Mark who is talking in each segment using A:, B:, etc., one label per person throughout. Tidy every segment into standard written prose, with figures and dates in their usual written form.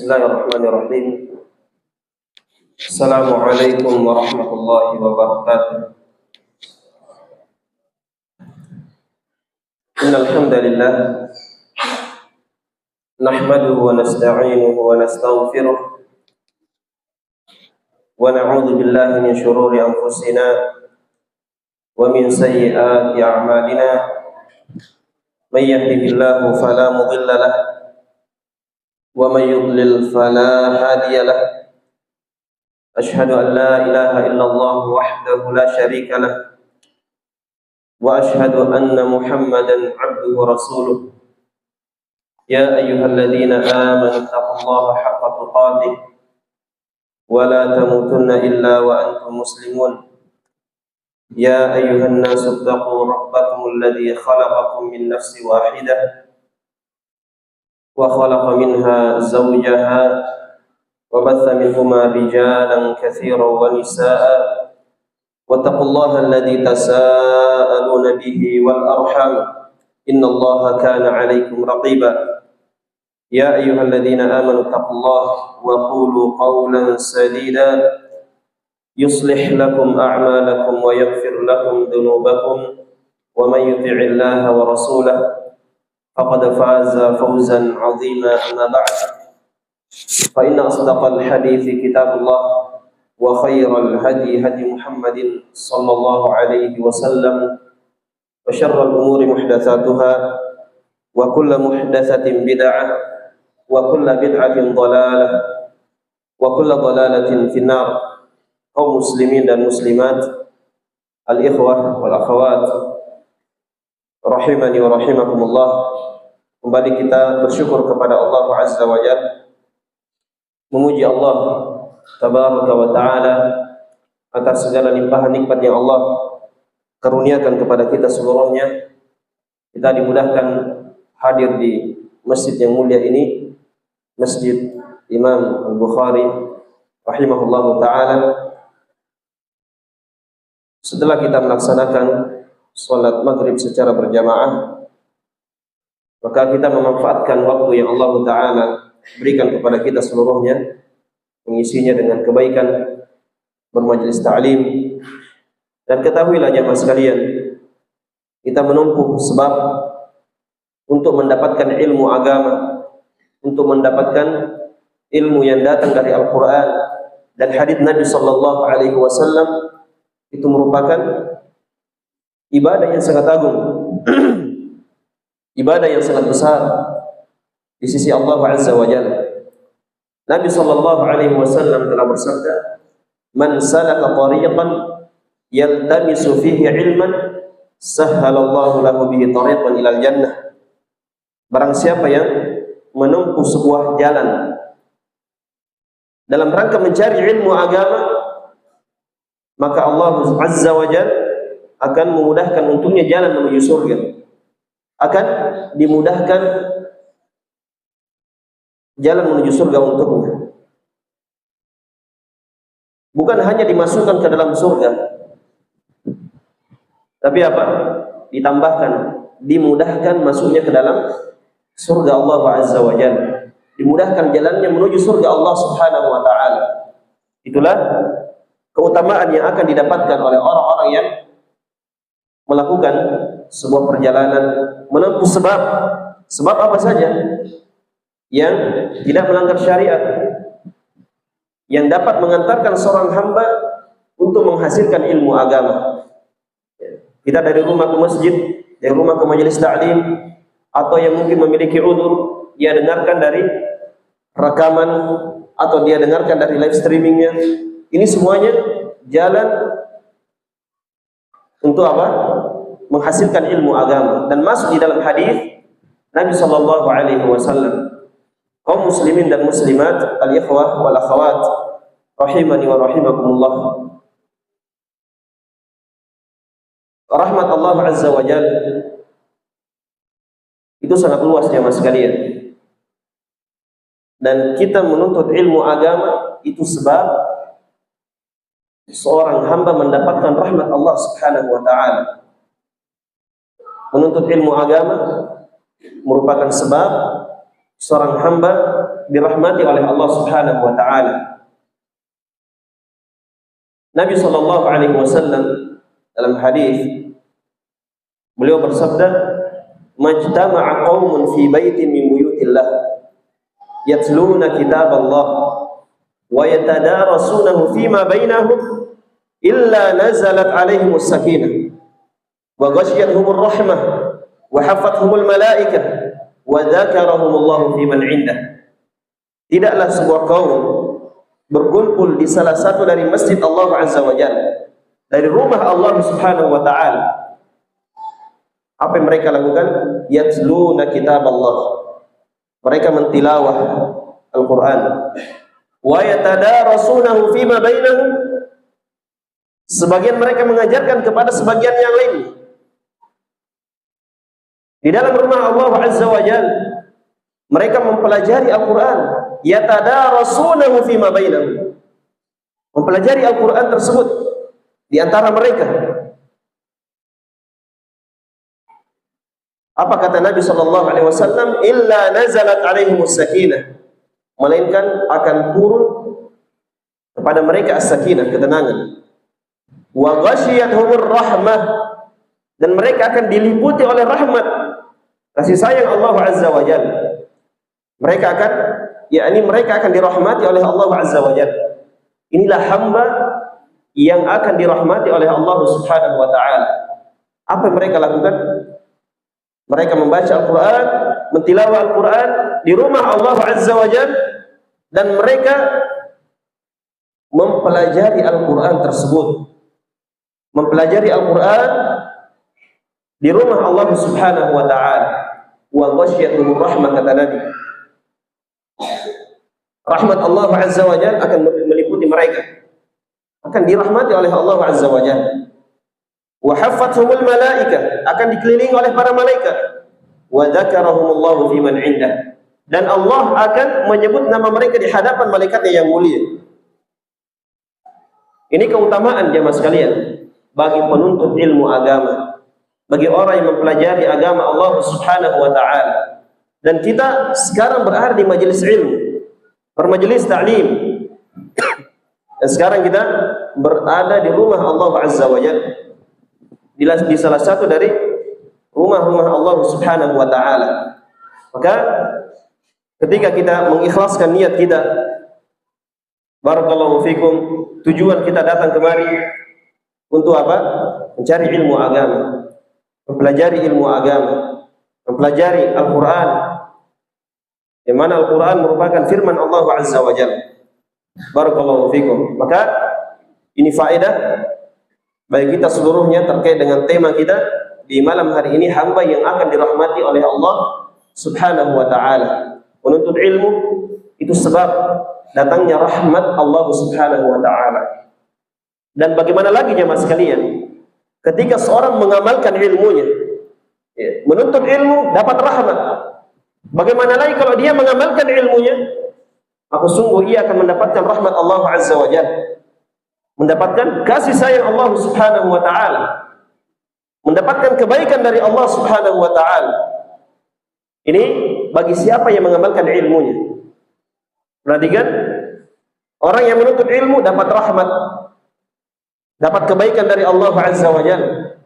A: Bismillahirrahmanirrahim. Assalamualaikum warahmatullahi wabarakatuh. Innal hamdalillah nahmaduhu wa nasta'inuhu wa nastaghfiruh wa na'udzu billahi min shururi anfusina wa min sayyiati a'malina. May yahdihillahu fala mudilla lahu wa may yudlil fala hadiya lahu. Ashhadu an la ilaha illallah wahdahu la syarika lah wa ashhadu anna Muhammadan abduhu wa rasuluh. Ya ayyuhalladzina amanu taqullaha haqqa tuqatih wa la tamutunna illa wa antum muslimun. Ya ayyuhan nasu taqu rabbakum alladzi khalaqakum min nafsin wahidah wa khalaqa minha zawjaha wa batha minhuma rijalan katsiran wa nisaa wattaqullaha alladzi tasaaluna bihi wal arham innallaha kana 'alaykum raqiba. Ya ayyuhalladzina amanu taqullaha wa qulu qawlan sadida yuslih lakum a'malakum wa yaghfir lakum dhunubakum wa may yuti'illaha wa rasulahu faqad faza fawzan 'azima. Amma ba'd, fa inna asdaqal hadithi kitabullah wa khairal hadi hadi Muhammadin sallallahu alaihi wasallam wa syarrul umuri muhdatsatuha wa kullu muhdatsatin bid'ah wa kullu bid'atin dhalalah wa kullu dhalalatin finnar. Kaum muslimin dan muslimat, al-ikhwah wal akhawat rahimani wa rahimakumullah. Kembali kita bersyukur kepada Allah Azza wa Jalla, memuji Allah Tabaraka wa Ta'ala atas segala limpahan nikmat yang Allah karuniakan kepada kita seluruhnya. Kita dimudahkan hadir di masjid yang mulia ini, Masjid Imam Al-Bukhari rahimahullahu ta'ala, setelah kita melaksanakan sholat maghrib secara berjamaah. Maka kita memanfaatkan waktu yang Allah Ta'ala berikan kepada kita seluruhnya, mengisinya dengan kebaikan, bermajelis ta'lim. Dan ketahuilah jemaah sekalian, kita menempuh sebab untuk mendapatkan ilmu agama, untuk mendapatkan ilmu yang datang dari Al-Quran dan hadits Nabi Sallallahu Alaihi Wasallam, itu merupakan ibadah yang sangat agung, ibadah yang sangat besar di sisi Allah Azza wa Jalla. Nabi sallallahu alaihi wasallam telah bersabda, "Man salaka tariqan yaltamisu fihi ilman, sahhalallahu lahu bihi tariqan ilal jannah." Barang siapa yang menempuh sebuah jalan dalam rangka mencari ilmu agama, maka Allah Azza wa Jalla akan memudahkan untuknya jalan menuju surga, akan dimudahkan jalan menuju surga untuknya. Bukan hanya dimasukkan ke dalam surga, tapi apa? Ditambahkan, dimudahkan masuknya ke dalam surga Allah Azza wa Jalla, dimudahkan jalannya menuju surga Allah Subhanahu wa Ta'ala. Itulah keutamaan yang akan didapatkan oleh orang-orang yang melakukan sebuah perjalanan, menempuh sebab apa saja yang tidak melanggar syariat, yang dapat mengantarkan seorang hamba untuk menghasilkan ilmu agama. Kita dari rumah ke masjid, dari rumah ke majelis ta'lim, atau yang mungkin memiliki udzur, dia dengarkan dari rekaman atau dia dengarkan dari live streamingnya. Ini semuanya jalan untuk apa? Menghasilkan ilmu agama. Dan masuk di dalam hadis Nabi sallallahu alaihi wasallam, kaum muslimin dan muslimat, al-ikhwah wal akhawat rahimani wa rahimakumullah, rahmat Allah Azza wa Jalla itu sangat luas jemaah sekalian. Dan kita menuntut ilmu agama itu sebab seorang hamba mendapatkan rahmat Allah Subhanahu wa Ta'ala. Menuntut ilmu agama merupakan sebab seorang hamba dirahmati oleh Allah Subhanahu wa taala. Nabi sallallahu alaihi wasallam dalam hadis beliau bersabda, "Majtama'a qaumun fi baitin min buyutillah yatluna kitaballah wa yatadarasunahu fima bainahum illa nazalat alaihimus sakinah wa ghashiyatuhumur rahmah wa hafathumul malaikah wa dzakarahumullahu fi man 'indah." Tidaklah sebuah kaum berkumpul di salah satu dari masjid Allah Azza wa Jalla, dari rumah Allah Subhanahu wa taala. Apa yang mereka lakukan? Yatluna kitab Allah. Mereka mentilawah Al-Qur'an. Wa yatadarasunahu fima bainahum. Sebagian mereka mengajarkan kepada sebagian yang lain. Di dalam rumah Allah Azza wa Jalla, mereka mempelajari Al-Qur'an. Yatadarasunahu fima bainahum. Mempelajari Al-Qur'an tersebut di antara mereka. Apa kata Nabi sallallahu alaihi wasallam? Illa nazalat alaihimus sakinah. Melainkan akan turun kepada mereka as-sakinah, ketenangan. Wa ghashiyatuhumur rahmah, dan mereka akan diliputi oleh rahmat, kasih sayang Allah Azza wa Jalla. Mereka akan dirahmati oleh Allah Azza wa Jalla. Inilah hamba yang akan dirahmati oleh Allah Subhanahu wa taala. Apa yang mereka lakukan? Mereka membaca Al-Qur'an, mentilawah Al-Qur'an di rumah Allah Azza wa Jalla, dan mereka mempelajari Al-Qur'an tersebut. Mempelajari Al-Qur'an di rumah Allah Subhanahu wa taala. Wa ghasyiyatuhum rahmah, kata Nabi. Rahmat Allah Azza wa Jalla akan meliputi mereka, akan dirahmati oleh Allah Azza wa Jalla. Wa haffathumul malaikah, akan dikelilingi oleh para malaikat. Wa dzakarahumullahu fi man 'indah, dan Allah akan menyebut nama mereka di hadapan malaikatnya yang mulia. Ini keutamaan jemaah sekalian bagi penuntut ilmu agama, bagi orang yang mempelajari agama Allah Subhanahu wa taala. Dan kita sekarang berada di majelis ilmu, bermajelis ta'lim. Dan sekarang kita berada di rumah Allah Azza wa Jalla, di salah satu dari rumah-rumah Allah Subhanahu wa taala. Maka ketika kita mengikhlaskan niat kita, barakallahu fikum, tujuan kita datang kemari untuk apa? Mencari ilmu agama, mempelajari ilmu agama, mempelajari Al-Qur'an, yang mana Al-Qur'an merupakan firman Allah Azza wa Jalla. Barakallahu fikum. Maka ini faedah bagi kita seluruhnya terkait dengan tema kita di malam hari ini, hamba yang akan dirahmati oleh Allah Subhanahu wa taala. Menuntut ilmu itu sebab datangnya rahmat Allah Subhanahu wa taala. Dan bagaimana lagi jemaah sekalian, ketika seorang mengamalkan ilmunya, menuntut ilmu dapat rahmat. Bagaimana lagi kalau dia mengamalkan ilmunya, maka sungguh ia akan mendapatkan rahmat Allah Azza wa Jalla, mendapatkan kasih sayang Allah Subhanahu wa taala, mendapatkan kebaikan dari Allah Subhanahu wa taala. Ini bagi siapa yang mengamalkan ilmunya. Perhatikan, orang yang menuntut ilmu dapat rahmat, dapat kebaikan dari Allah Azza wa Jalla.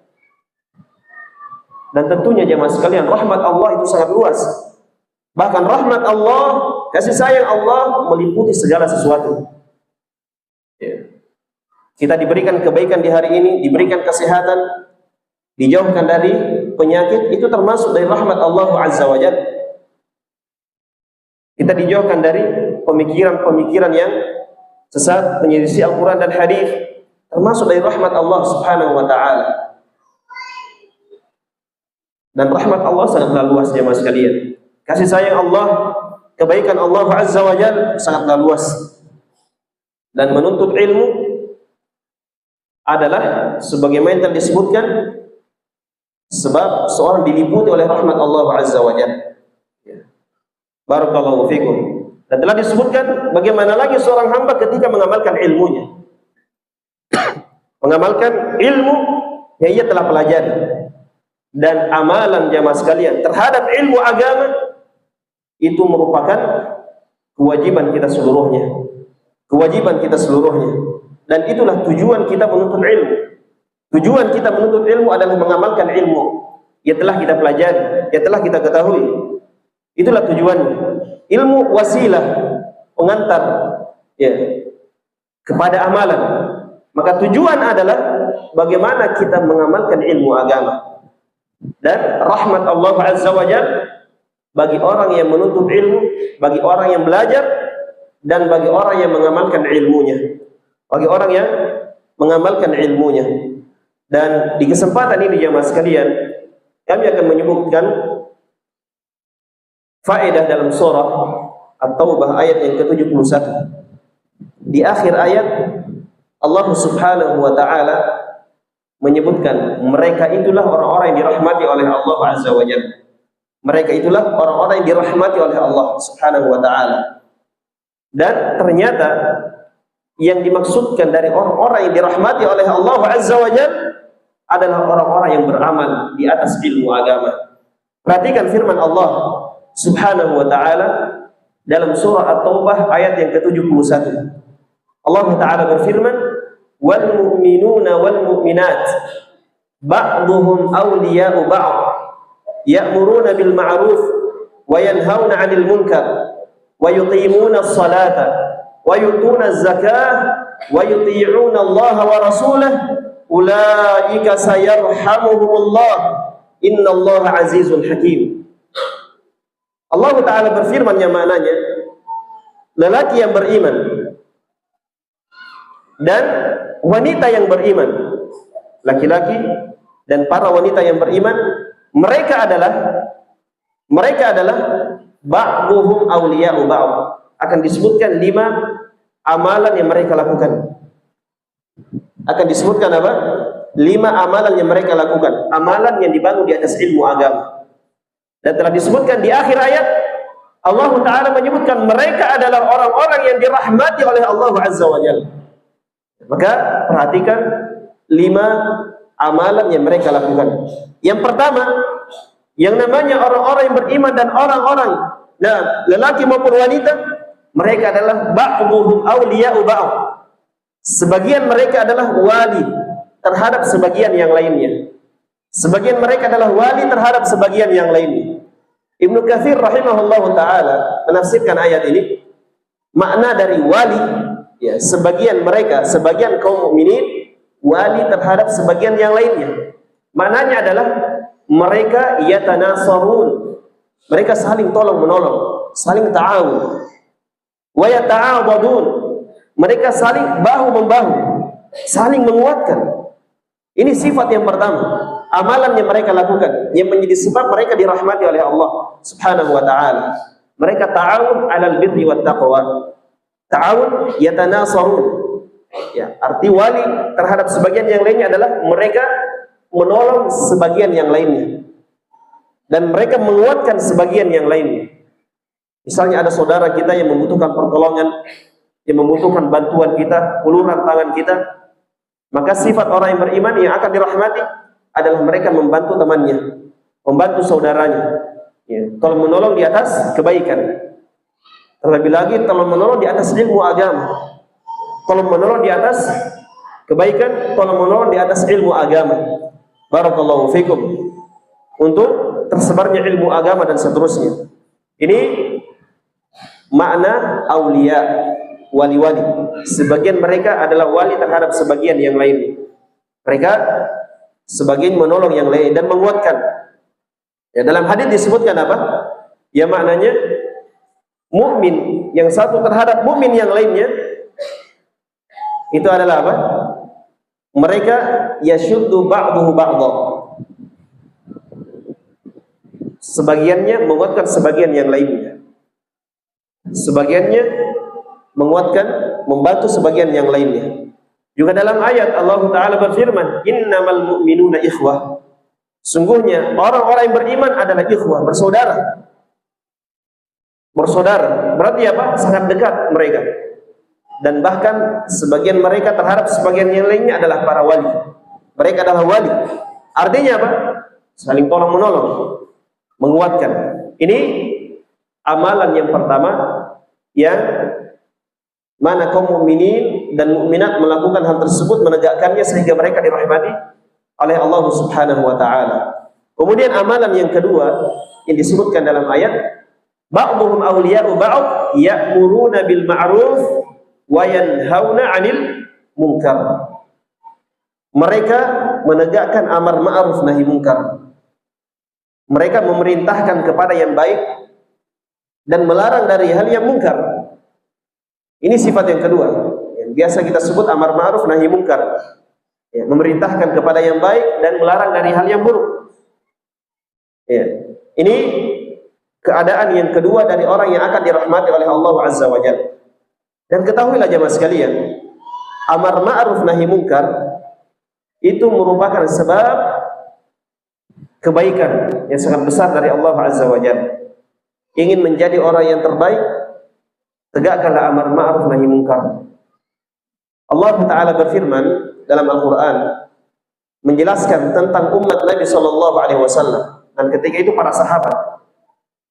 A: Dan tentunya jemaah sekalian, rahmat Allah itu sangat luas. Bahkan rahmat Allah, kasih sayang Allah meliputi segala sesuatu. Kita diberikan kebaikan di hari ini, diberikan kesehatan, dijauhkan dari penyakit, itu termasuk dari rahmat Allah Azza wa Jalla. Kita dijauhkan dari pemikiran-pemikiran yang sesat, menyelisih Al-Quran dan hadis, termasuk dari rahmat Allah Subhanahu wa taala. Dan rahmat Allah sangatlah luas jemaah sekalian. Kasih sayang Allah, kebaikan Allah Azza wa Jalla sangatlah luas. Dan menuntut ilmu adalah sebagaimana yang disebutkan, sebab seorang diliputi oleh rahmat Allah Azza wa Jalla. Barakallahu fikum. Dan telah disebutkan bagaimana lagi seorang hamba ketika mengamalkan ilmunya, mengamalkan ilmu yang ia telah pelajari. Dan amalan jamaah sekalian terhadap ilmu agama itu merupakan kewajiban kita seluruhnya. Kewajiban kita seluruhnya. Dan itulah tujuan kita menuntut ilmu. Tujuan kita menuntut ilmu adalah mengamalkan ilmu yang telah kita pelajari, yang telah kita ketahui. Itulah tujuannya. Ilmu wasilah, pengantar ya kepada amalan. Maka tujuan adalah bagaimana kita mengamalkan ilmu agama. Dan rahmat Allah Azza wa Jalla bagi orang yang menuntut ilmu, bagi orang yang belajar, dan bagi orang yang mengamalkan ilmunya. Bagi orang yang mengamalkan ilmunya. Dan di kesempatan ini jemaah sekalian, kami akan menyebutkan faedah dalam surah At-Taubah ayat yang ke-71. Di akhir ayat Allah Subhanahu wa taala menyebutkan mereka itulah orang-orang yang dirahmati oleh Allah Azza wa Jalla. Mereka itulah orang-orang yang dirahmati oleh Allah Subhanahu wa taala. Dan ternyata yang dimaksudkan dari orang-orang yang dirahmati oleh Allah Azza wa Jalla adalah orang-orang yang beramal di atas ilmu agama. Perhatikan firman Allah Subhanahu wa taala dalam surah At-Taubah ayat yang ke-71. Allah taala berfirman, "Wal mu'minuna wal mu'minat ba'dhuhum awliya'u ba'd, ya'muruna bil ma'ruf wa yanhauna 'anil munkar wa yuqimuna as-salata wa yutuna az-zakah wa yuti'una Allah wa rasulahu ulaika sayarhamuhumullah innallaha azizun hakim." Allah taala berfirman yang maknanya lelaki yang beriman dan wanita yang beriman, laki-laki dan para wanita yang beriman, mereka adalah ba'dhuhum awliya'u ba'd. Akan disebutkan 5 amalan yang mereka lakukan. Akan disebutkan apa? 5 amalan yang mereka lakukan. Amalan yang dibangun di atas ilmu agama. Dan telah disebutkan di akhir ayat, Allah Ta'ala menyebutkan mereka adalah orang-orang yang dirahmati oleh Allah Azza wa Jalla. Maka perhatikan 5 amalan yang mereka lakukan. Yang pertama, yang namanya orang-orang yang beriman dan orang-orang, nah, lelaki maupun wanita, mereka adalah ba'dhuhum awliya'u ba'd. Sebagian mereka adalah wali terhadap sebagian yang lainnya. Sebagian mereka adalah wali terhadap sebagian yang lainnya. Ibnu Katsir rahimahullahu taala menafsirkan ayat ini, makna dari wali ya, sebagian mereka, sebagian kaum mukminin wali terhadap sebagian yang lainnya. Maknanya adalah mereka yatanasarun. Mereka saling tolong menolong, saling ta'awun. Wa yata'awwadun. Mereka saling bahu membahu, saling menguatkan. Ini sifat yang pertama, amalan yang mereka lakukan yang menjadi sebab mereka dirahmati oleh Allah Subhanahu wa taala. Mereka ta'awun 'alal birri wat taqwa. Ta'awun yatanasarun. Ya, arti wali terhadap sebagian yang lainnya adalah mereka menolong sebagian yang lainnya dan mereka menguatkan sebagian yang lainnya. Misalnya ada saudara kita yang membutuhkan pertolongan, yang membutuhkan bantuan kita, uluran tangan kita, maka sifat orang yang beriman yang akan dirahmati adalah mereka membantu temannya, membantu saudaranya, ya, tolong menolong di atas kebaikan. Terlebih lagi tolong menolong di atas ilmu agama, tolong menolong di atas kebaikan, tolong menolong di atas ilmu agama. Barakallahu fikum. Untuk tersebarnya ilmu agama dan seterusnya. Ini makna aulia, wali-wali. Sebagian mereka adalah wali terhadap sebagian yang lain. Mereka sebagian menolong yang lain dan menguatkan. Ya, dalam hadis disebutkan apa? Ya, maknanya mukmin yang satu terhadap mukmin yang lainnya itu adalah apa? Mereka yashuddu ba'duhu ba'dha. Sebagiannya menguatkan sebagian yang lainnya. Sebagiannya menguatkan, membantu sebagian yang lainnya. Juga dalam ayat Allah Ta'ala berfirman, innamal mu'minuna ikhwah. Sungguhnya orang-orang yang beriman adalah ikhwah, bersaudara. Bersaudara, berarti apa? Sangat dekat mereka. Dan bahkan sebagian mereka terhadap sebagian yang lainnya adalah para wali. Mereka adalah wali. Artinya apa? Saling tolong menolong, menguatkan. Ini amalan yang pertama yang mana kaum mukminin dan mukminat melakukan hal tersebut, menegakkannya sehingga mereka dirahmati oleh Allah Subhanahu wa taala. Kemudian amalan yang kedua yang disebutkan dalam ayat, ba'dhum awliya'u ba'd ya'muruna bil ma'ruf wa yanhauna 'anil munkar. Mereka menegakkan amar ma'ruf nahi munkar. Mereka memerintahkan kepada yang baik dan melarang dari hal yang munkar. Ini sifat yang kedua, yang biasa kita sebut amar ma'ruf nahi munkar. Ya, memerintahkan kepada yang baik dan melarang dari hal yang buruk. Ya. Ini keadaan yang kedua dari orang yang akan dirahmati oleh Allah Azza wa Jalla. Dan ketahuilah jemaah sekalian, amar ma'ruf nahi munkar itu merupakan sebab kebaikan yang sangat besar dari Allah Azza wa Jalla. Ingin menjadi orang yang terbaik, tegakkanlah amar ma'ruf nahi munkar. Allah Ta'ala berfirman dalam Al-Quran menjelaskan tentang umat Nabi SAW, dan ketika itu para sahabat,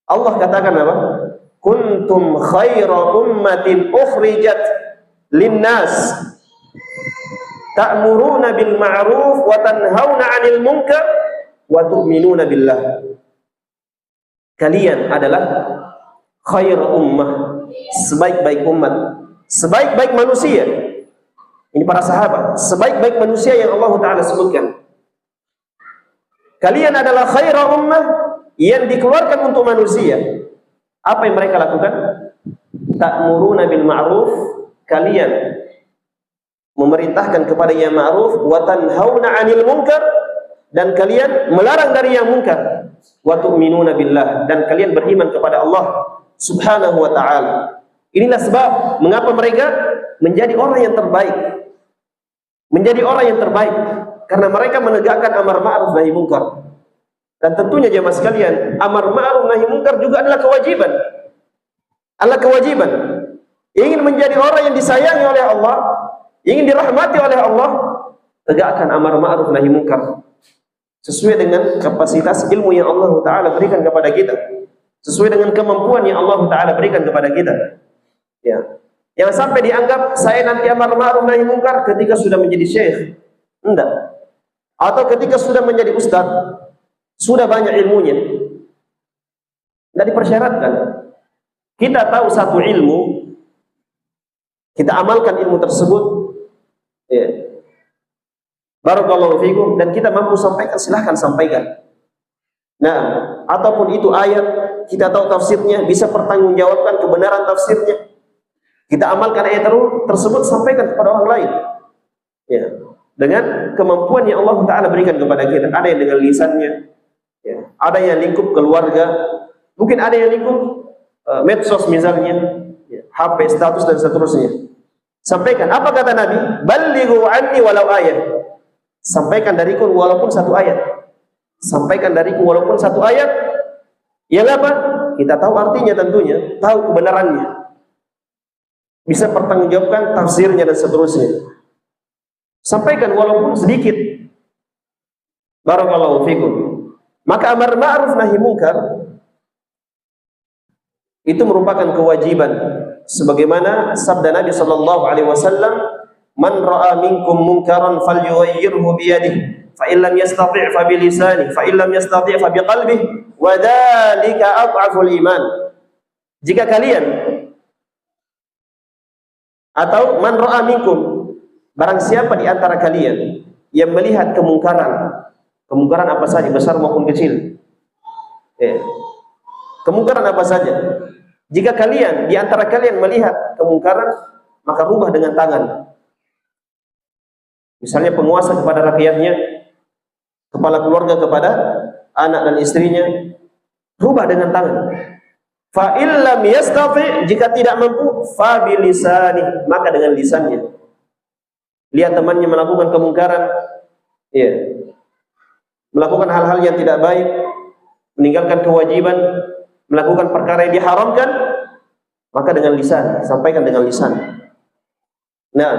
A: Allah katakan apa? Kuntum khaira ummatin ukhrijat linnas ta'muruna bil ma'ruf wa tanhauna 'anil munkar wa tu'minuna billah. Kalian adalah khair ummah, sebaik-baik umat, sebaik-baik manusia. Ini para sahabat, sebaik-baik manusia yang Allah Ta'ala sebutkan. Kalian adalah khair ummah yang dikeluarkan untuk manusia. Apa yang mereka lakukan? Ta'muruna bil ma'ruf, kalian memerintahkan kepada yang ma'ruf, wa tanhauna 'anil munkar, dan kalian melarang dari yang munkar, wa tu'minuna billah, dan kalian beriman kepada Allah Subhanahu wa ta'ala. Inilah sebab mengapa mereka menjadi orang yang terbaik. Menjadi orang yang terbaik karena mereka menegakkan amar ma'ruf nahi munkar. Dan tentunya jemaah sekalian, amar ma'ruf nahi munkar juga adalah kewajiban. Adalah kewajiban. Ingin menjadi orang yang disayangi oleh Allah, ingin dirahmati oleh Allah, tegakkan amar ma'ruf nahi munkar sesuai dengan kapasitas ilmu yang Allah Ta'ala berikan kepada kita, sesuai dengan kemampuan yang Allah Ta'ala berikan kepada kita. Ya. Yang sampai dianggap saya nanti amar ma'ruf nahi munkar ketika sudah menjadi syekh. Enggak. Atau ketika sudah menjadi ustaz, sudah banyak ilmunya. Tidak dipersyaratkan. Kita tahu satu ilmu, kita amalkan ilmu tersebut, ya. Barakallahu fikum, dan kita mampu sampaikan, silahkan sampaikan. Nah, ataupun itu ayat, kita tahu tafsirnya, bisa pertanggungjawabkan kebenaran tafsirnya. Kita amalkan ayat tersebut, sampaikan kepada orang lain. Ya, dengan kemampuan yang Allah Ta'ala berikan kepada kita. Ada yang dengan lisannya, ya. Ada yang lingkup keluarga, mungkin ada yang lingkup medsos misalnya, ya. HP, status, dan seterusnya. Sampaikan. Apa kata Nabi? Ballighu anni walau ayat. Sampaikan dariku walaupun satu ayat. Sampaikan dariku walaupun satu ayat. Yang apa? Kita tahu artinya tentunya, tahu kebenarannya, bisa pertanggungjawabkan tafsirnya dan seterusnya. Sampaikan walaupun sedikit. Barakallahu fikum. Maka amar ma'ruf nahi munkar itu merupakan kewajiban, sebagaimana sabda Nabi sallallahu alaihi wasallam, man ra'a minkum munkaran falyughayyirhu bi yadihi, fa in lam yastati' fa bi lisanihi, fa in lam yastati' fa bi qalbihi, wa dzalika adhaful iman. Jika kalian, atau man ra'a minkum, barang siapa di antara kalian yang melihat kemungkaran, kemungkaran apa saja, besar maupun kecil, kemungkaran apa saja, jika kalian di antara kalian melihat kemungkaran, maka rubah dengan tangan. Misalnya penguasa kepada rakyatnya, kepala keluarga kepada anak dan istrinya, rubah dengan tangan. Fa illam yastati, jika tidak mampu, fa bilisani, maka dengan lisannya. Lihat temannya melakukan kemungkaran, ya, melakukan hal-hal yang tidak baik, meninggalkan kewajiban, melakukan perkara yang diharamkan, maka dengan lisan, sampaikan dengan lisan. Nah,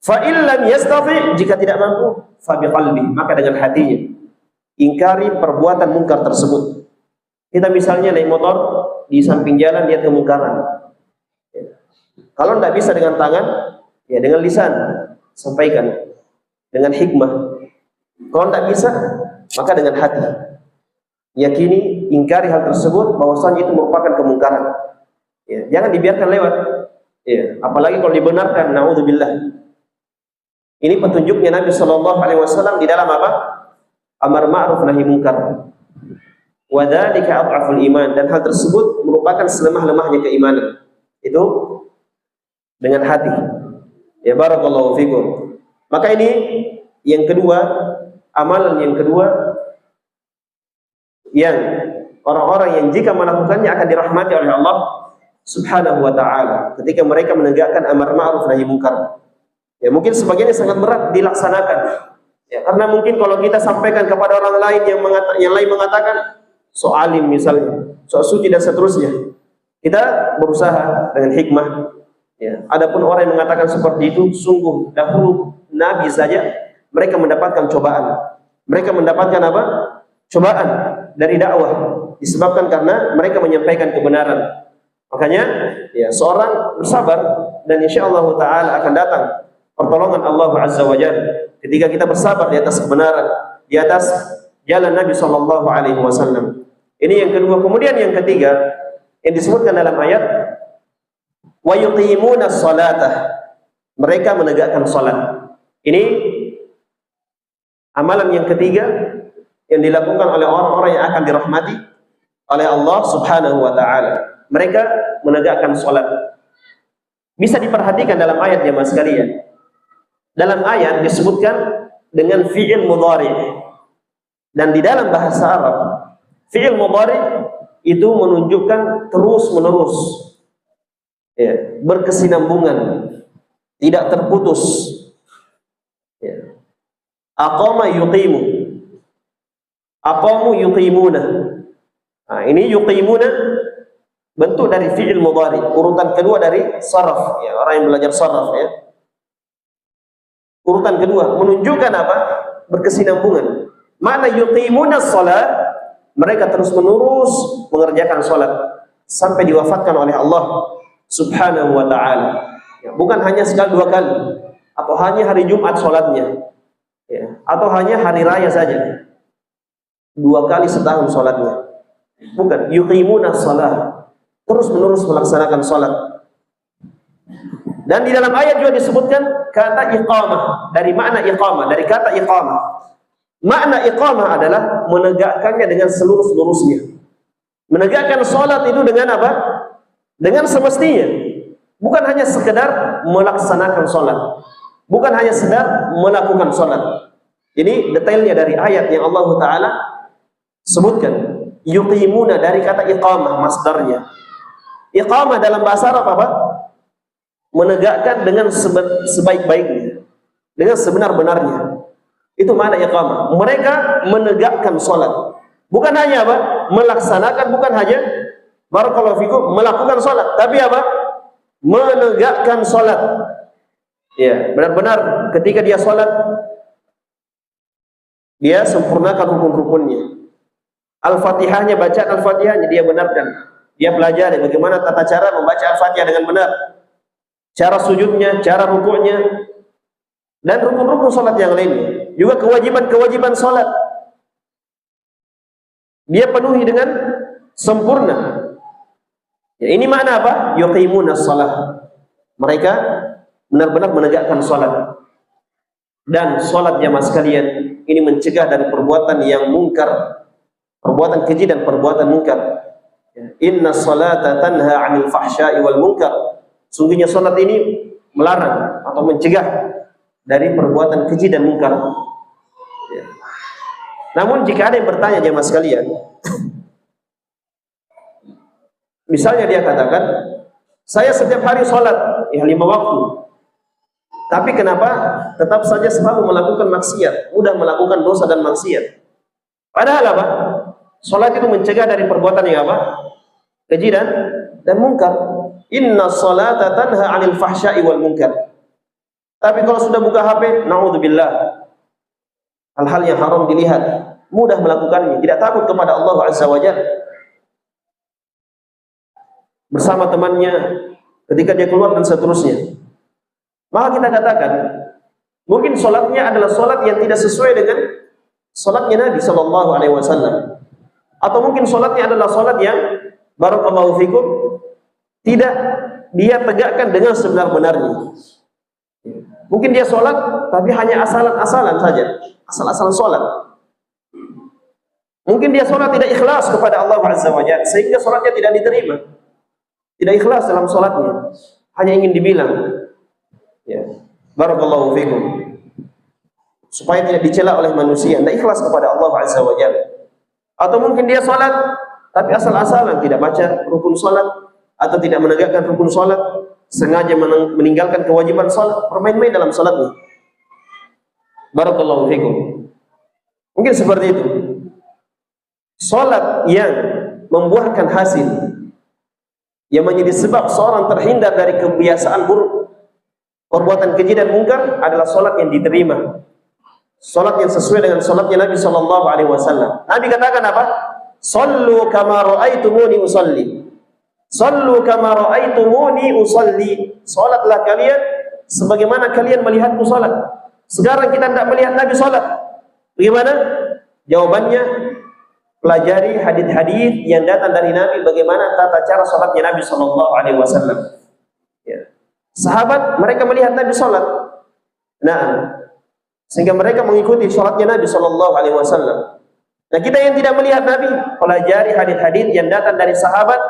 A: fa illam yastati, jika tidak mampu, fa biqalbi, maka dengan hatinya. Ingkari perbuatan mungkar tersebut. Kita misalnya naik motor di samping jalan, lihat kemungkaran, Kalau tidak bisa dengan tangan, ya dengan lisan, sampaikan dengan hikmah. Kalau tidak bisa, maka dengan hati. Yakini, ingkari hal tersebut, bahwasanya itu merupakan kemungkaran. Ya, jangan dibiarkan lewat. Ya, apalagi kalau dibenarkan, naudzubillah. Ini petunjuknya Nabi Shallallahu Alaihi Wasallam di dalam apa? Amar ma'ruf nahi munkar. Wa dzalika adhaful iman, dan hal tersebut merupakan selemah-lemahnya keimanan. Itu dengan hati. Ya barakallahu fikum. Maka ini yang kedua, amalan yang kedua yang orang-orang yang jika melakukannya akan dirahmati oleh Allah Subhanahu wa taala ketika mereka menegakkan amar ma'ruf nahi munkar. Ya mungkin sebagiannya sangat berat dilaksanakan. Ya, karena mungkin kalau kita sampaikan kepada orang lain yang lain mengatakan so alim misalnya, so suci dan seterusnya. Kita berusaha dengan hikmah. Ya, adapun orang yang mengatakan seperti itu, sungguh dahulu Nabi saja mereka mendapatkan cobaan. Mereka mendapatkan apa? Cobaan dari dakwah disebabkan karena mereka menyampaikan kebenaran. Makanya ya seorang bersabar dan insyaallah taala akan datang pertolongan Allah Azza wa Jalla ketika kita bersabar di atas kebenaran, di atas jalan Nabi Shallallahu Alaihi Wasallam. Ini yang kedua. Kemudian yang ketiga yang disebutkan dalam ayat wa yuqimuna sholata, mereka menegakkan salat. Ini amalan yang ketiga yang dilakukan oleh orang-orang yang akan dirahmati oleh Allah Subhanahu wa taala. Mereka menegakkan salat. Bisa diperhatikan dalam ayat ya Mas sekalian. Dalam ayat disebutkan dengan fi'il mudhari. Dan di dalam bahasa Arab, fi'il mudhari itu menunjukkan terus-menerus. Ya, berkesinambungan, tidak terputus. Ya. Aqama yuqimu. Aqamu yuqimuna. Nah, ini yuqimuna bentuk dari fi'il mudhari, urutan kedua dari saraf, ya, orang yang belajar saraf ya. Urutan kedua menunjukkan apa? Berkesinambungan. Mana yuqimuna shalah, mereka terus-menerus mengerjakan salat sampai diwafatkan oleh Allah Subhanahu wa taala. Ya, bukan hanya sekali dua kali atau hanya hari Jumat salatnya. Ya, atau hanya hari raya saja. 2 kali setahun salatnya. Bukan, yuqimuna shalah, terus-menerus melaksanakan salat. Dan di dalam ayat juga disebutkan kata iqamah, dari makna iqamah, dari kata iqamah. Makna iqamah adalah menegakkannya dengan seluruh-seluruhnya. Menegakkan salat itu dengan apa? Dengan semestinya. Bukan hanya sekedar melaksanakan salat. Bukan hanya sekedar melakukan salat. Ini detailnya dari ayat yang Allah Ta'ala sebutkan. Yuqimuna dari kata iqamah, masdarnya. Iqamah dalam bahasa Arab apa? Menegakkan dengan sebaik-baiknya, dengan sebenar-benarnya. Itu makna iqamah. Mereka menegakkan salat. Bukan hanya apa? Melaksanakan, bukan hanya barakallahu fikum melakukan salat, tapi apa? Menegakkan salat. Ya, benar-benar ketika dia salat dia sempurnakan rukun-rukunnya. Al-Fatihahnya, bacaan Al-Fatihahnya dia benarkan. Dia pelajari bagaimana tata cara membaca Al-Fatihah dengan benar. Cara sujudnya, cara rukuknya, dan rukun-rukun salat yang lainnya. Juga kewajiban-kewajiban salat dia penuhi dengan sempurna. Ya, ini makna apa? Yuqimuna shalah. Mereka benar-benar menegakkan salat. Dan salat jamaah sekalian ini mencegah dari perbuatan yang mungkar, perbuatan keji dan perbuatan mungkar. Inna salata tanha 'anil fahsya'i wal munkar. Sungguhnya salat ini melarang atau mencegah dari perbuatan keji dan mungkar. Ya. Namun jika ada yang bertanya jemaah sekalian, misalnya dia katakan, saya setiap hari salat ya 5 waktu, tapi kenapa tetap saja selalu melakukan maksiat, mudah melakukan dosa dan maksiat? Padahal apa? Salat itu mencegah dari perbuatan yang apa? Keji dan mungkar. Inna salata tanha 'anil fahsya'i wal munkar. Tapi kalau sudah buka HP, naudzubillah, hal-hal yang haram dilihat, mudah melakukannya, tidak takut kepada Allah Azza wa Jalla. Bersama temannya ketika dia keluar dan seterusnya. Maka kita katakan mungkin sholatnya adalah sholat yang tidak sesuai dengan sholatnya Nabi Shallallahu Alaihi Wasallam, atau mungkin sholatnya adalah sholat yang barakallahu fikum tidak dia tegakkan dengan sebenar-benarnya. Mungkin dia sholat tapi hanya asalan-asalan saja, asal-asalan sholat. Mungkin dia sholat tidak ikhlas kepada Allah Azza wa Jalla, sehingga sholatnya tidak diterima. Tidak ikhlas dalam sholatnya, hanya ingin dibilang, ya, barakallahu fikum, supaya tidak dicela oleh manusia, tidak ikhlas kepada Allah Azza wa Jalla. Atau mungkin dia sholat tapi asal-asalan, tidak baca rukun sholat atau tidak menegakkan rukun sholat, sengaja meninggalkan kewajiban sholat, bermain-main dalam sholatnya. Barakallahu fikum. Mungkin seperti itu. Sholat yang membuahkan hasil, yang menjadi sebab seorang terhindar dari kebiasaan buruk, perbuatan keji dan mungkar, adalah sholat yang diterima, sholat yang sesuai dengan sholatnya Nabi Shallallahu Alaihi Wasallam. Nabi katakan apa? Sallu kama ra'aitumuni usalli. Sallu kama ra'aitumuni usalli. Sholatlah kalian sebagaimana kalian melihatku sholat. Sekarang kita tidak melihat Nabi sholat. Bagaimana? Jawabannya, pelajari hadis-hadis yang datang dari Nabi, bagaimana tata cara sholatnya Nabi Shallallahu Alaihi Wasallam. Ya. Sahabat mereka melihat Nabi sholat, nah, sehingga mereka mengikuti sholatnya Nabi Shallallahu Alaihi Wasallam. Nah, kita yang tidak melihat Nabi, pelajari hadis-hadis yang datang dari sahabat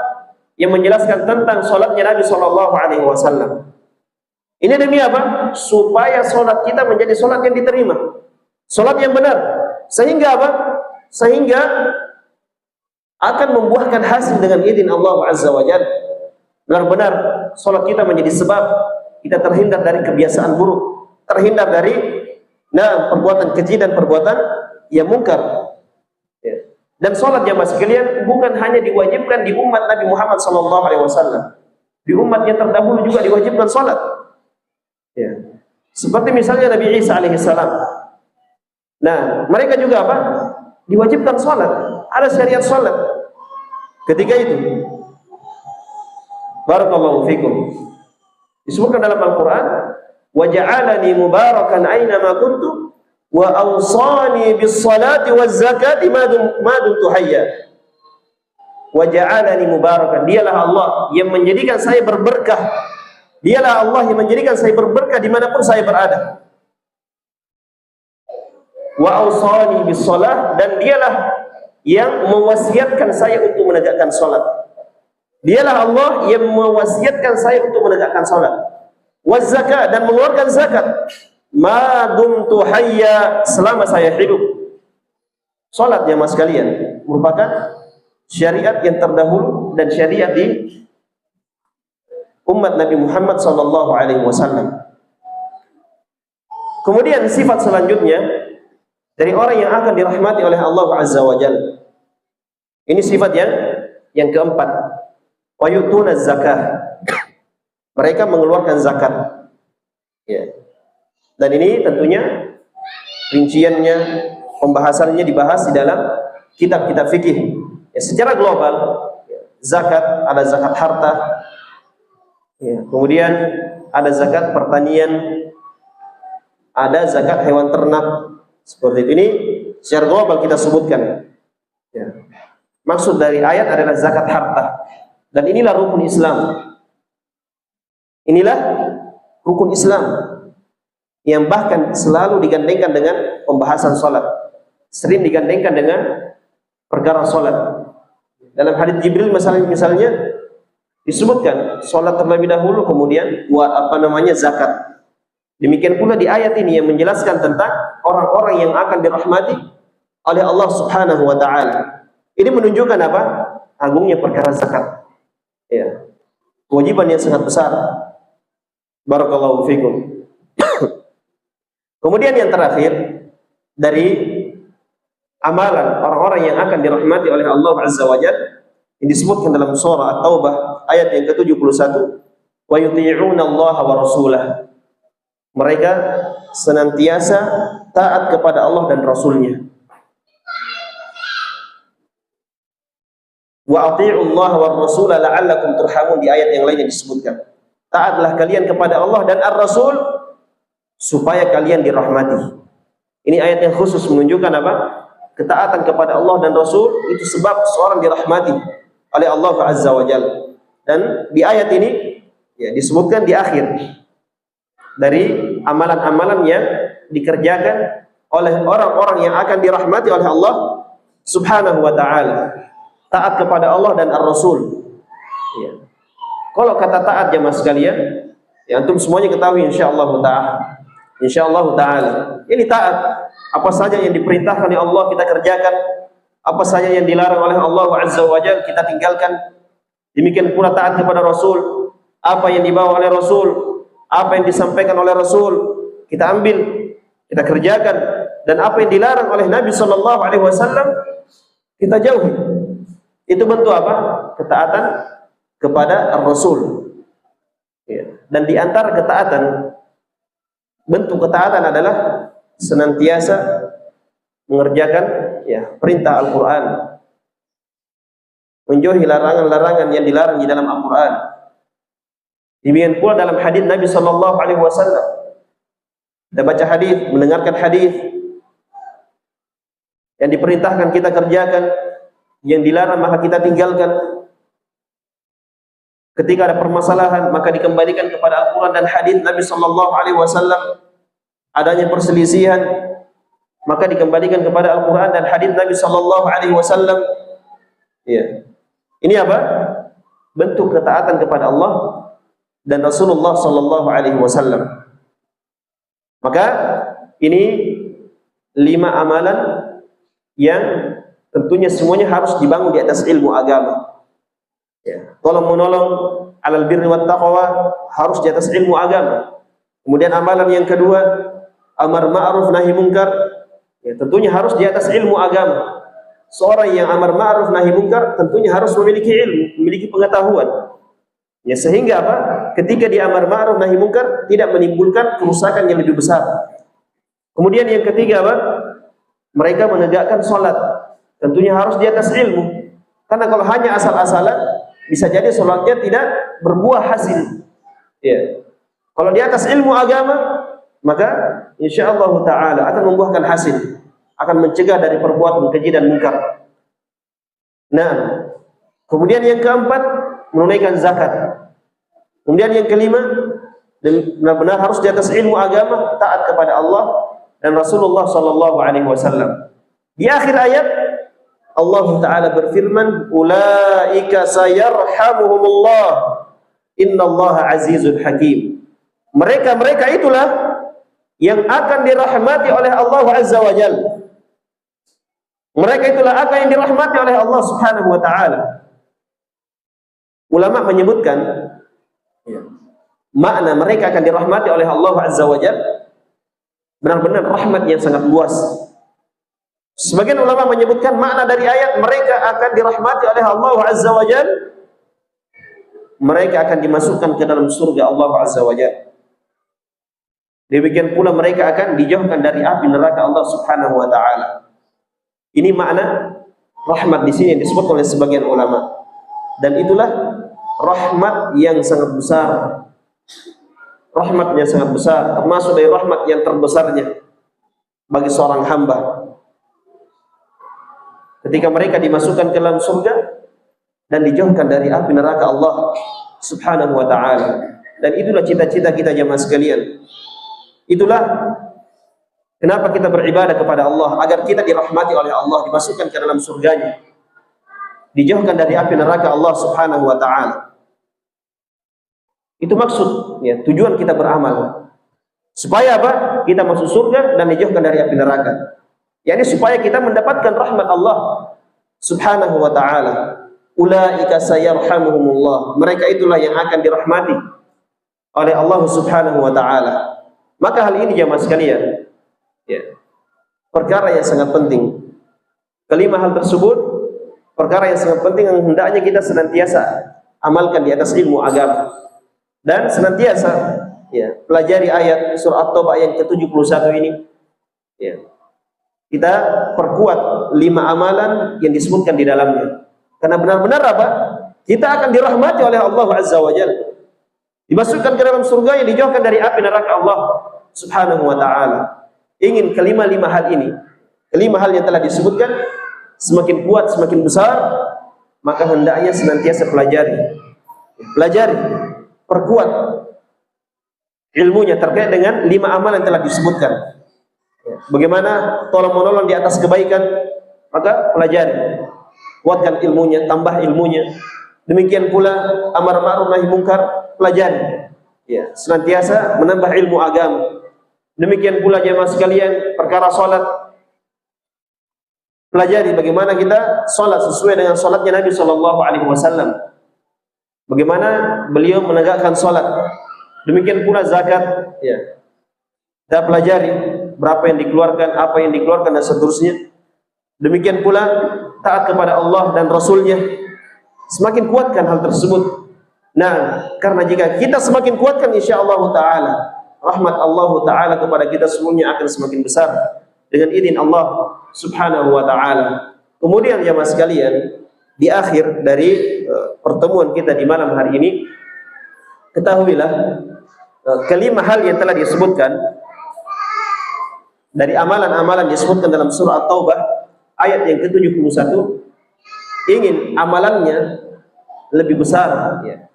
A: yang menjelaskan tentang sholatnya Nabi Shallallahu Alaihi Wasallam. Ini demi apa? Supaya sholat kita menjadi sholat yang diterima, sholat yang benar, sehingga apa? Sehingga akan membuahkan hasil dengan izin Allah Azza wa Jalla. Benar-benar sholat kita menjadi sebab kita terhindar dari kebiasaan buruk, terhindar dari perbuatan keji dan perbuatan yang mungkar. Ya. Dan sholat jamaah sekalian bukan hanya diwajibkan di umat Nabi Muhammad SAW, di umat yang terdahulu juga diwajibkan sholat. Ya. Seperti misalnya Nabi Isa alaihissalam. Nah, mereka juga apa? Diwajibkan sholat, ada syariat sholat ketika itu. Barakallahu fikum. Disebutkan dalam Al-Quran, wa ja'alani mubarakan aina ma kuntu wa awsani bis salati waz zakati ma dumtu hayya. Wa ja'alani mubarakan, dialah Allah yang menjadikan saya berberkah. Dialah Allah yang menjadikan saya berberkah dimanapun saya berada. Wa awsani bis salat, dan dialah yang mewasiatkan saya untuk menegakkan salat. Dialah Allah yang mewasiatkan saya untuk menegakkan salat. Waz zakat, dan mengeluarkan zakat. Ma dumtu hayya, selama saya hidup. Salat jamaah sekalian merupakan syariat yang terdahulu dan syariat di umat Nabi Muhammad sallallahu alaihi wasallam. Kemudian sifat selanjutnya dari orang yang akan dirahmati oleh Allah Azza wa Jalla. Ini sifat yang keempat. Wa yu'tuna zakah. Mereka mengeluarkan zakat. Ya. Dan ini tentunya rinciannya, pembahasannya dibahas di dalam kitab-kitab fikih. Ya, secara global, zakat, ada zakat harta. Ya, kemudian ada zakat pertanian, ada zakat hewan ternak. Seperti ini secara global kita sebutkan. Ya. Maksud dari ayat adalah zakat harta, dan inilah rukun Islam. Inilah rukun Islam yang bahkan selalu digandengkan dengan pembahasan sholat, sering digandengkan dengan perkara sholat. Dalam hadits Jibril misalnya disebutkan sholat terlebih dahulu, kemudian zakat. Demikian pula di ayat ini yang menjelaskan tentang orang-orang yang akan dirahmati oleh Allah Subhanahu wa taala. Ini menunjukkan apa? Agungnya perkara zakat. Ya. Kewajiban yang sangat besar. Barakallahu fikum. Kemudian yang terakhir dari amalan orang-orang yang akan dirahmati oleh Allah Azza wa Jalla yang disebutkan dalam surah At-Taubah ayat yang ke-71, wa yuti'una Allah wa rasulah. Mereka senantiasa taat kepada Allah dan Rasulnya. Wa ati'u Allah wa rasulah la'allakum turhamun, di ayat yang lain yang disebutkan. taatlah kalian kepada Allah dan Ar-Rasul supaya kalian dirahmati. Ini ayat yang khusus menunjukkan apa? Ketaatan kepada Allah dan Rasul itu sebab seorang dirahmati oleh Allah Azza wa Jalla. Dan di ayat ini ya, disebutkan di akhir dari amalan-amalan yang dikerjakan oleh orang-orang yang akan dirahmati oleh Allah Subhanahu wa ta'ala. Taat kepada Allah dan Ar-Rasul. Ya. Kalau kata taat jemaah sekalian, ya antum semuanya ketahui insyaallah ta'ala. Insyaallah ta'ala. Ini taat. Apa saja yang diperintahkan oleh Allah kita kerjakan, apa saja yang dilarang oleh Allah Azza wa Jalla kita tinggalkan. Demikian pula taat kepada Rasul. Apa yang dibawa oleh Rasul, apa yang disampaikan oleh Rasul, kita ambil, kita kerjakan. Dan apa yang dilarang oleh Nabi sallallahu alaihi wasallam, kita jauhi. Itu bentuk apa? Ketaatan kepada Rasul. Ya. Dan di antara ketaatan, bentuk ketaatan adalah senantiasa mengerjakan ya perintah Al-Quran, menjauhi larangan-larangan yang dilarang di dalam Al-Quran. Demikian pula dalam hadis Nabi sallallahu alaihi wasallam. Kita baca hadis, mendengarkan hadis, yang diperintahkan kita kerjakan, yang dilarang maka kita tinggalkan. Ketika ada permasalahan maka dikembalikan kepada Al-Quran dan hadis Nabi sallallahu alaihi wasallam. Adanya perselisihan maka dikembalikan kepada Al-Quran dan hadis Nabi sallallahu alaihi wasallam. Ya. Ini apa? Bentuk ketaatan kepada Allah dan Rasulullah sallallahu alaihi wasallam. Maka ini 5 amalan yang tentunya semuanya harus dibangun di atas ilmu agama. Ya. Tolong menolong alal birri wat taqwa harus di atas ilmu agama. Kemudian amalan yang kedua, amar ma'ruf nahi munkar, ya tentunya harus di atas ilmu agama. Seorang yang amar ma'ruf nahi munkar tentunya harus memiliki ilmu, memiliki pengetahuan. Ya sehingga apa? Ketika dia amar ma'ruf nahi munkar tidak menimbulkan kerusakan yang lebih besar. Kemudian yang ketiga apa? Mereka menegakkan salat. Tentunya harus di atas ilmu. Karena kalau hanya asal-asalan bisa jadi salatnya tidak berbuah hasil. Ya. Kalau di atas ilmu agama maka insyaallah ta'ala akan membuahkan hasil, akan mencegah dari perbuatan keji dan munkar. Nah, kemudian yang keempat, menunaikan zakat. Kemudian yang kelima, benar-benar harus di atas ilmu agama, taat kepada Allah dan Rasulullah sallallahu alaihi wasallam. Di akhir ayat Allah Ta'ala berfirman, ulaika sayarhamuhumullah innallaha azizun hakim. Mereka itulah yang akan dirahmati oleh Allah Azza wa Jalla. Mereka itulah akan yang dirahmati oleh Allah Subhanahu wa ta'ala. Ulama menyebutkan makna mereka akan dirahmati oleh Allah Azza wa Jalla benar-benar rahmat yang sangat luas. Sebagian ulama menyebutkan makna dari ayat mereka akan dirahmati oleh Allah Azza wa Jalla, mereka akan dimasukkan ke dalam surga Allah Azza wa Jalla. Demikian pula mereka akan dijauhkan dari api neraka Allah Subhanahu wa ta'ala. Ini makna rahmat di sini yang disebut oleh sebagian ulama. Dan itulah rahmat yang sangat besar. Rahmat yang sangat besar, termasuk dari rahmat yang terbesarnya bagi seorang hamba. Ketika mereka dimasukkan ke dalam surga dan dijauhkan dari api neraka Allah Subhanahu wa ta'ala. Dan itulah cita-cita kita jemaah sekalian. Itulah kenapa kita beribadah kepada Allah, agar kita dirahmati oleh Allah, dimasukkan ke dalam surganya, dijauhkan dari api neraka Allah Subhanahu wa ta'ala. Itu maksud ya, tujuan kita beramal. Supaya apa? Kita masuk surga dan dijauhkan dari api neraka. Yani supaya kita mendapatkan rahmat Allah Subhanahu wa ta'ala. Ulaika sayarhamuhumullah. Mereka itulah yang akan dirahmati oleh Allah Subhanahu wa ta'ala. Maka hal ini jemaah sekalian, ya, perkara yang sangat penting. Kelima hal tersebut, perkara yang sangat penting yang hendaknya kita senantiasa amalkan di atas ilmu agama. Dan senantiasa ya, pelajari ayat surah At-Taubah yang ke-71 ini. Ya. Kita perkuat 5 amalan yang disebutkan di dalamnya. Karena benar-benar apa? Kita akan dirahmati oleh Allah Azza wa Jalla. dimasukkan ke dalam surga, yang dijauhkan dari api neraka Allah Subhanahu wa ta'ala. Ingin kelima-lima hal ini, kelima hal yang telah disebutkan, semakin kuat, semakin besar, maka hendaknya senantiasa pelajari, perkuat ilmunya terkait dengan 5 amalan yang telah disebutkan. Bagaimana tolong-menolong di atas kebaikan, maka pelajari, kuatkan ilmunya, tambah ilmunya. Demikian pula amar ma'ruf nahi munkar, pelajari, ya, senantiasa menambah ilmu agama. Demikian pula jemaah sekalian, perkara salat, pelajari bagaimana kita salat sesuai dengan salatnya Nabi sallallahu alaihi wasallam. Bagaimana beliau menegakkan salat. Demikian pula zakat, ya. Kita pelajari berapa yang dikeluarkan, apa yang dikeluarkan, dan seterusnya. Demikian pula taat kepada Allah dan Rasulnya. Semakin kuatkan hal tersebut. Nah, karena jika kita semakin kuatkan, insyaallah ta'ala, rahmat Allah ta'ala kepada kita semuanya akan semakin besar dengan izin Allah Subhanahu wa ta'ala. Kemudian jemaah sekalian, di akhir dari pertemuan kita di malam hari ini, ketahuilah kelima hal yang telah disebutkan dari amalan-amalan disebutkan dalam surah At-Taubah ayat yang ke-71, ingin amalannya lebih besar, ya.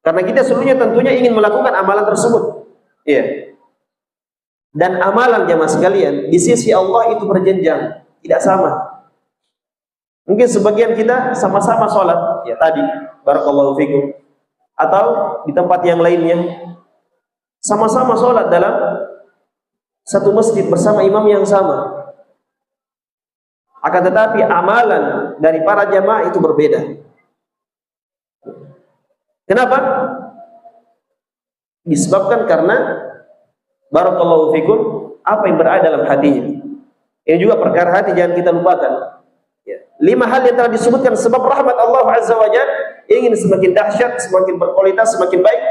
A: Karena kita seluruhnya tentunya ingin melakukan amalan tersebut, ya. Dan amalan jemaah sekalian di sisi Allah itu berjenjang, tidak sama. Mungkin sebagian kita sama-sama sholat, ya tadi, barakallahu fikum, atau di tempat yang lainnya, sama-sama sholat dalam satu masjid bersama imam yang sama. Akan tetapi amalan dari para jamaah itu berbeda. Kenapa? Disebabkan karena barakallahu fikum, apa yang berada dalam hatinya. Ini juga perkara hati, jangan kita lupakan. Ya. 5 hal yang telah disebutkan sebab rahmat Allah Azza wa Jalla ingin semakin dahsyat, semakin berkualitas, semakin baik,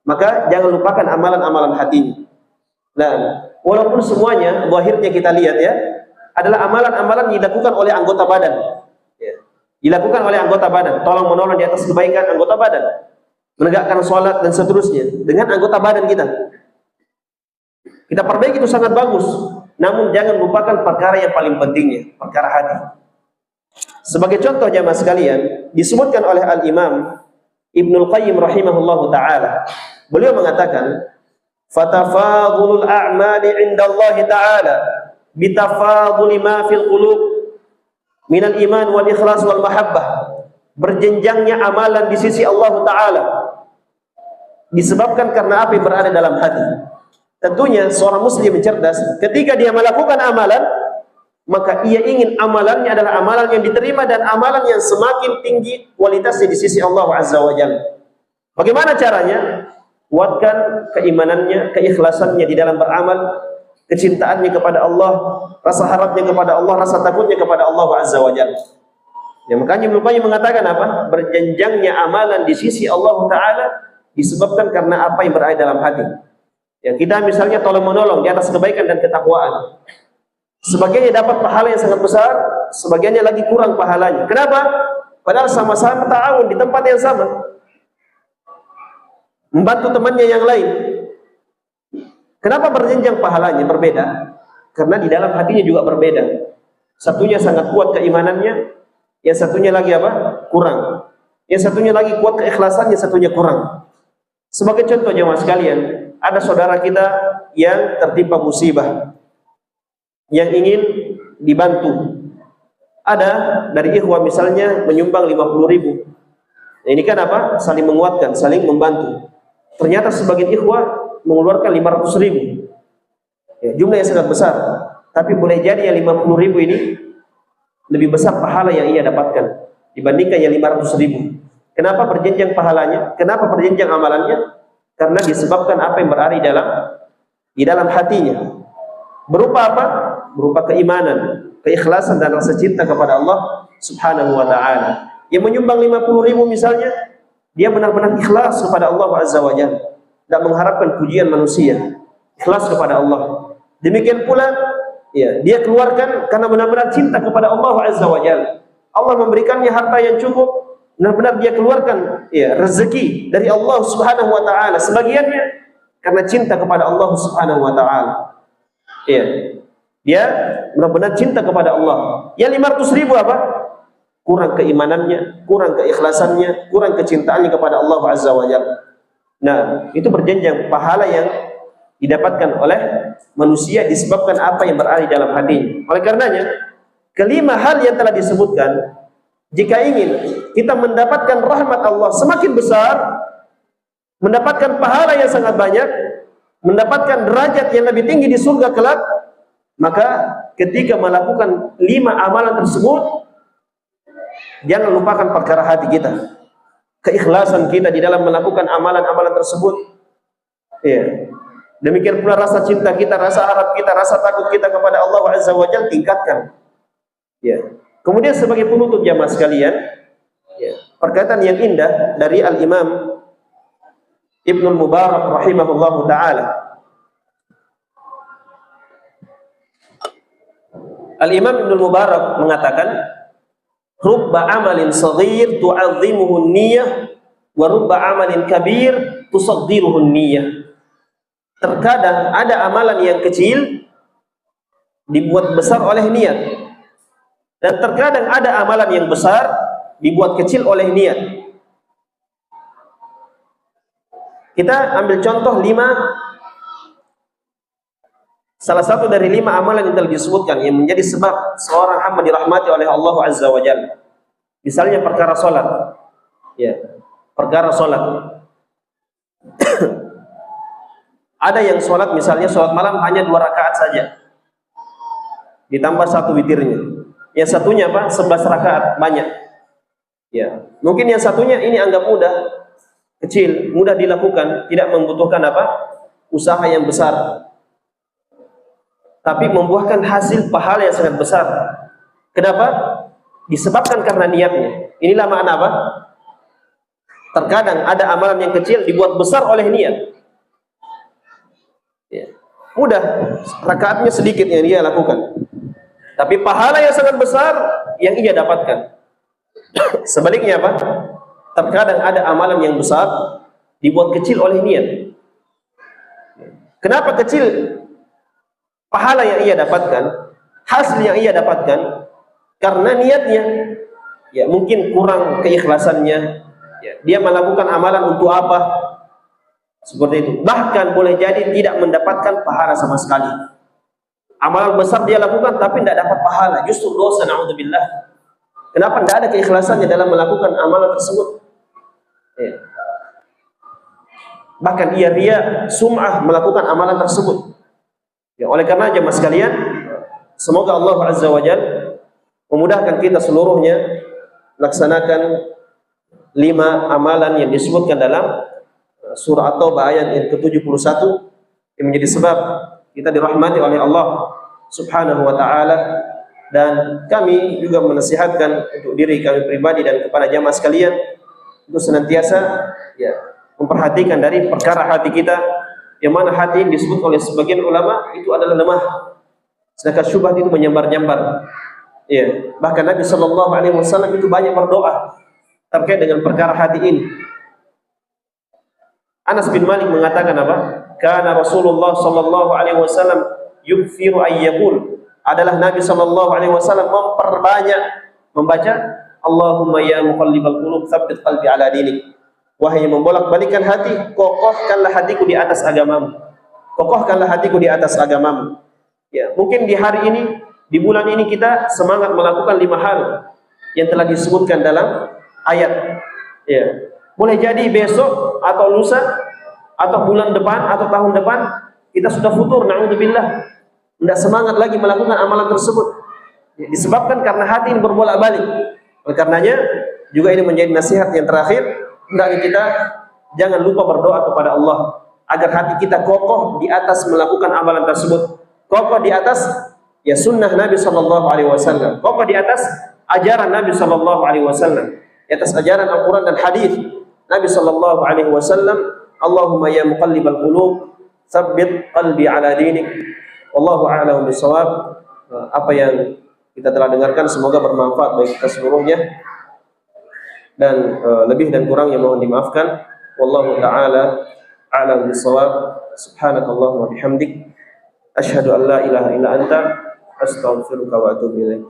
A: maka jangan lupakan amalan-amalan hatinya. Nah, walaupun semuanya zahirnya kita lihat, ya, adalah amalan-amalan yang dilakukan oleh anggota badan, ya. Dilakukan oleh anggota badan, tolong menolong di atas kebaikan anggota badan, menegakkan sholat dan seterusnya dengan anggota badan kita. Kita perbaiki, itu sangat bagus. Namun jangan lupakan perkara yang paling pentingnya, perkara hati. Sebagai contoh jamaah sekalian, disebutkan oleh Al-Imam Ibnul Qayyim rahimahullahu ta'ala. Beliau mengatakan, fatafadulul a'mali indallahi ta'ala bitafaduli ma fil qulub minal iman wal ikhlas wal mahabbah. Berjenjangnya amalan di sisi Allah Ta'ala disebabkan karena apa yang berada dalam hati. Tentunya seorang muslim cerdas, ketika dia melakukan amalan, maka ia ingin amalannya adalah amalan yang diterima dan amalan yang semakin tinggi kualitasnya di sisi Allah Azza wa Jalla. Bagaimana caranya? Kuatkan keimanannya, keikhlasannya di dalam beramal, kecintaannya kepada Allah, rasa harapnya kepada Allah, rasa takutnya kepada Allah Azza wa Jalla. Ya, makanya Ibnu Qayyim mengatakan apa? Berjenjangnya amalan di sisi Allah Ta'ala disebabkan karena apa yang berada dalam hati. Ya, kita misalnya tolong-menolong di atas kebaikan dan ketakwaan. Sebagiannya dapat pahala yang sangat besar, sebagiannya lagi kurang pahalanya. Kenapa? Padahal sama-sama ta'awun di tempat yang sama, membantu temannya yang lain. Kenapa berjenjang pahalanya berbeda? Karena di dalam hatinya juga berbeda. Satunya sangat kuat keimanannya, yang satunya lagi apa? Kurang. Yang satunya lagi kuat keikhlasannya, satunya kurang. Sebagai contoh jemaah sekalian, ada saudara kita yang tertimpa musibah, yang ingin dibantu. Ada dari ikhwah misalnya menyumbang 50.000. Nah, ini kan apa? Saling menguatkan, saling membantu. Ternyata sebagian ikhwah mengeluarkan 500.000. Ya, jumlah yang sangat besar. Tapi boleh jadi yang 50.000 ini lebih besar pahala yang ia dapatkan dibandingkan yang 500.000. Kenapa berjenjang pahalanya? Kenapa berjenjang amalannya? Karena disebabkan apa yang berada di dalam hatinya. Berupa apa? Berupa keimanan, keikhlasan dan rasa cinta kepada Allah Subhanahu wa ta'ala. Yang menyumbang 50.000 misalnya, dia benar-benar ikhlas kepada Allah Azza wa Jalla, tidak mengharapkan pujian manusia, ikhlas kepada Allah. Demikian pula, ya, dia keluarkan karena benar-benar cinta kepada Allah Azza wa Jalla. Allah memberikannya harta yang cukup, benar-benar dia keluarkan ya rezeki dari Allah Subhanahu wa taala, sebagiannya karena cinta kepada Allah Subhanahu wa taala. Ya. Dia benar-benar cinta kepada Allah. Yang 500.000 apa? Kurang keimanannya, kurang keikhlasannya, kurang kecintaannya kepada Allah Azza wa Jalla. Nah, itu berjenjang pahala yang didapatkan oleh manusia disebabkan apa yang berada di dalam hatinya. Oleh karenanya, kelima hal yang telah disebutkan, jika ingin kita mendapatkan rahmat Allah semakin besar, mendapatkan pahala yang sangat banyak, mendapatkan derajat yang lebih tinggi di surga kelak, maka ketika melakukan 5 amalan tersebut, jangan lupakan perkara hati kita, keikhlasan kita di dalam melakukan amalan-amalan tersebut. Ya. Demikian pula rasa cinta kita, rasa harap kita, rasa takut kita kepada Allah Azza wa Jalla tingkatkan. Ya. Kemudian sebagai penutup jamaah sekalian, ya, perkataan yang indah dari Al-Imam Ibnul Mubarak rahimahullahu ta'ala. Al-Imam Ibnul Mubarak mengatakan, rubba amalin saghir tu'azzimuhu niyyah wa rubba amalin kabir tusaddiruhu niyyah. Terkadang ada amalan yang kecil dibuat besar oleh niat, dan terkadang ada amalan yang besar dibuat kecil oleh niat. Kita ambil contoh 5, salah satu dari 5 amalan yang telah disebutkan yang menjadi sebab seorang hamba dirahmati oleh Allah Azza wa Jalla. Misalnya perkara salat. Ya, perkara salat. Ada yang salat misalnya salat malam hanya 2 rakaat saja, ditambah 1 witirnya. Yang satunya apa? 11 rakaat, banyak. Ya, mungkin yang satunya ini anggap mudah, kecil, mudah dilakukan, tidak membutuhkan apa? Usaha yang besar, tapi membuahkan hasil pahala yang sangat besar. Kenapa? Disebabkan karena niatnya. Inilah makna apa? Terkadang ada amalan yang kecil dibuat besar oleh niat. Ya. Mudah, rakaatnya sedikit yang dia lakukan, tapi pahala yang sangat besar yang ia dapatkan. Sebaliknya apa? Terkadang ada amalan yang besar dibuat kecil oleh niat. Kenapa kecil pahala yang ia dapatkan, hasil yang ia dapatkan? Karena niatnya, ya mungkin kurang keikhlasannya. Ya, dia melakukan amalan untuk apa? Seperti itu. Bahkan boleh jadi tidak mendapatkan pahala sama sekali. Amalan besar dia lakukan tapi tidak dapat pahala, justru dosa, na'udzubillah. Kenapa? Tidak ada keikhlasannya dalam melakukan amalan tersebut. Ya. Bahkan ia ria, sum'ah melakukan amalan tersebut. Ya, oleh karena jemaah sekalian, semoga Allah Azza wa Jalla memudahkan kita seluruhnya laksanakan 5 amalan yang disebutkan dalam surah At-Taubah ayat yang ke-71 yang menjadi sebab kita dirahmati oleh Allah Subhanahu wa taala. Dan kami juga menasihatkan untuk diri kami pribadi dan kepada jamaah sekalian untuk senantiasa ya memperhatikan dari perkara hati kita, yang mana hati ini disebut oleh sebagian ulama itu adalah lemah, sedangkan syubhat itu menyambar-nyambar. Ya, bahkan Nabi sallallahu alaihi wasallam itu banyak berdoa terkait dengan perkara hati ini. Anas bin Malik mengatakan apa? Kana Rasulullah sallallahu alaihi wasallam yukthiru ayyaqul. Adalah Nabi sallallahu alaihi wasallam memperbanyak membaca Allahumma ya muqallibal qulub tsabbit qalbi ala dinik. Wahai membolak-balikan hati, kokohkanlah hatiku di atas agamamu. Kokohkanlah hatiku di atas agamamu. Ya, mungkin di hari ini, di bulan ini kita semangat melakukan 5 hal yang telah disebutkan dalam ayat. Ya. Boleh jadi besok atau lusa atau bulan depan atau tahun depan kita sudah futur, na'udzubillah, tidak semangat lagi melakukan amalan tersebut. Ya, disebabkan karena hati ini berbolak-balik. Oleh karenanya juga ini menjadi nasihat yang terakhir, hendaknya kita jangan lupa berdoa kepada Allah agar hati kita kokoh di atas melakukan amalan tersebut, kokoh di atas ya sunnah Nabi sallallahu alaihi wasallam, kokoh di atas ajaran Nabi sallallahu alaihi wasallam, di atas ajaran Al-Qur'an dan hadis Nabi sallallahu alaihi wasallam. Allahumma ya muqallibal qulub tsabbit qalbi ala dinik. Wallahu a'lam bishawab. Apa yang kita telah dengarkan semoga bermanfaat bagi kita seluruhnya. dan lebih dan kurang yang mohon dimaafkan. Wallahu taala a'lam bissawab. Subhanakallahumma bihamdik asyhadu an la ilaha illa anta astaghfiruka wa atubu ilaik.